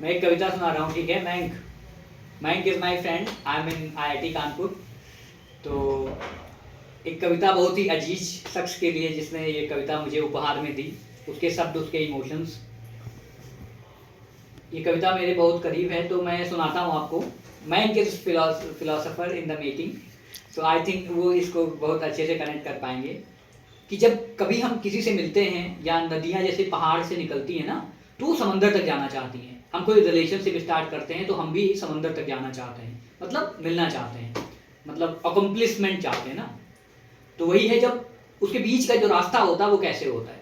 मैं एक कविता सुना रहा हूँ, ठीक है। Mayank is my friend, I am in IIT Kanpur. तो एक कविता बहुत ही अजीज शख्स के लिए जिसने ये कविता मुझे उपहार में दी, उसके शब्द, उसके इमोशंस। ये कविता मेरे बहुत करीब है, तो मैं सुनाता हूँ आपको। Mayank is philosopher in the making, तो आई थिंक वो इसको बहुत अच्छे से कनेक्ट कर पाएंगे कि जब कभी हम किसी से मिलते हैं या नदियाँ जैसे पहाड़ से निकलती हैं ना, तो वो समंदर तक जाना चाहती हैं। हम कोई रिलेशनशिप स्टार्ट करते हैं तो हम भी समंदर तक जाना चाहते हैं, मतलब मिलना चाहते हैं, मतलब अकम्पलिशमेंट चाहते हैं ना। तो वही है, जब उसके बीच का जो रास्ता होता है वो कैसे होता है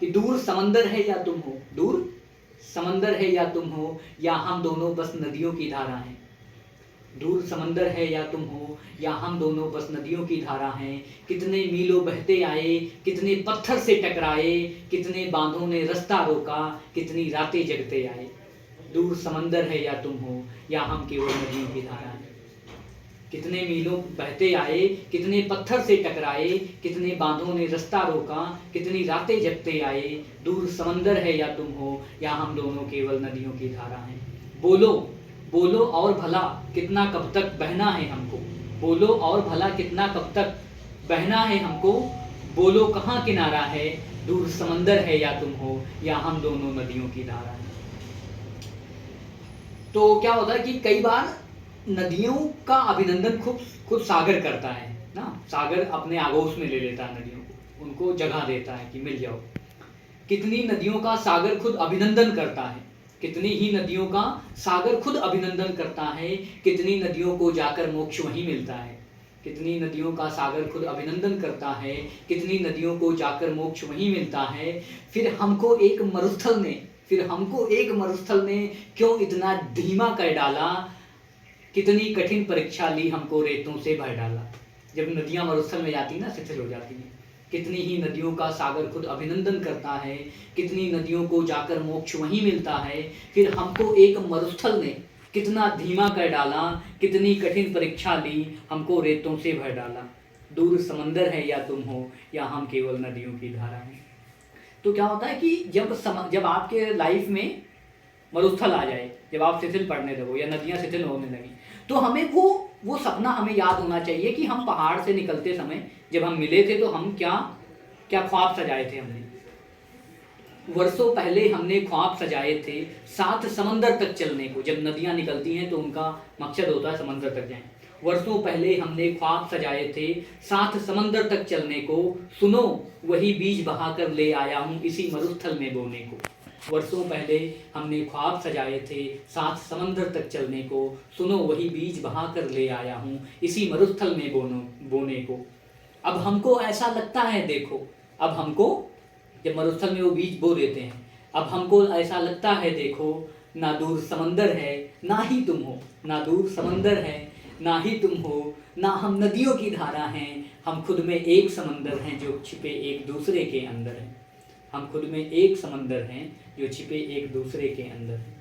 कि दूर समंदर है या तुम हो, दूर समंदर है या तुम हो, या हम दोनों बस नदियों की धारा हैं। दूर समंदर है या तुम हो, या हम दोनों बस नदियों की धारा हैं। कितने मीलों बहते आए, कितने पत्थर से टकराए, कितने बांधों ने रास्ता रोका, कितनी रातें जगते आए। दूर समंदर है या तुम हो, या हम केवल नदियों की धारा हैं। कितने मीलों बहते आए, कितने पत्थर से टकराए, कितने बांधों ने रास्ता रोका, कितनी रातें जगते आए। दूर समंदर है या तुम हो, या हम दोनों केवल नदियों की धारा हैं। बोलो बोलो और भला कितना कब तक बहना है हमको, बोलो और भला कितना कब तक बहना है हमको। बोलो कहाँ किनारा है, दूर समंदर है या तुम हो, या हम दोनों नदियों की धारा हैं। तो क्या होता है कि कई बार नदियों का अभिनंदन खुद खुद सागर करता है ना। सागर अपने आगोश में ले लेता है नदियों को, उनको जगह देता है कि मिल जाओ। कितनी नदियों का सागर खुद अभिनंदन करता है, कितनी ही नदियों का सागर खुद अभिनंदन करता है। कितनी नदियों को जाकर मोक्ष वहीं मिलता है, कितनी नदियों का सागर खुद अभिनंदन करता है, कितनी नदियों को जाकर मोक्ष वहीं मिलता है। फिर हमको एक मरुस्थल ने क्यों इतना धीमा कर डाला, कितनी कठिन परीक्षा ली हमको रेतों से भर डाला। जब नदियां मरुस्थल में जाती ना, शिथिल हो जाती हैं। कितनी ही नदियों का सागर खुद अभिनंदन करता है, कितनी नदियों को जाकर मोक्ष वहीं मिलता है। फिर हमको एक मरुस्थल ने कितना धीमा कर डाला, कितनी कठिन परीक्षा ली हमको रेतों से भर डाला। दूर समंदर है या तुम हो, या हम केवल नदियों की धारा हैं। तो क्या होता है कि जब आपके लाइफ में मरुस्थल आ जाए, जब आप शिथिल पड़ने लगो या नदियाँ शिथिल होने लगी, तो हमें वो सपना हमें याद होना चाहिए कि हम पहाड़ से निकलते समय जब हम मिले थे तो हम क्या क्या ख्वाब सजाए थे हमने। वर्षों पहले हमने ख्वाब सजाए थे साथ समंदर तक चलने को। जब नदियाँ निकलती हैं तो उनका मकसद होता है समंदर तक जाएं। वर्षों पहले हमने ख्वाब सजाए थे साथ समंदर तक चलने को, सुनो वही बीज बहाकर ले आया हूँ इसी मरुस्थल में बोने को। वर्षों पहले हमने ख्वाब सजाए थे साथ समंदर तक चलने को, सुनो वही बीज बहाकर ले आया हूँ इसी मरुस्थल में बोने को। अब हमको ऐसा लगता है देखो, अब हमको, जब मरुस्थल में वो बीज बो देते हैं, अब हमको ऐसा लगता है देखो, ना दूर समंदर है ना ही तुम हो, ना दूर समंदर है ना ही तुम हो, ना हम नदियों की धारा हैं, हम खुद में एक समंदर हैं जो छिपे एक दूसरे के अंदर हैं। हम खुद में एक समंदर हैं जो छिपे एक दूसरे के अंदर हैं।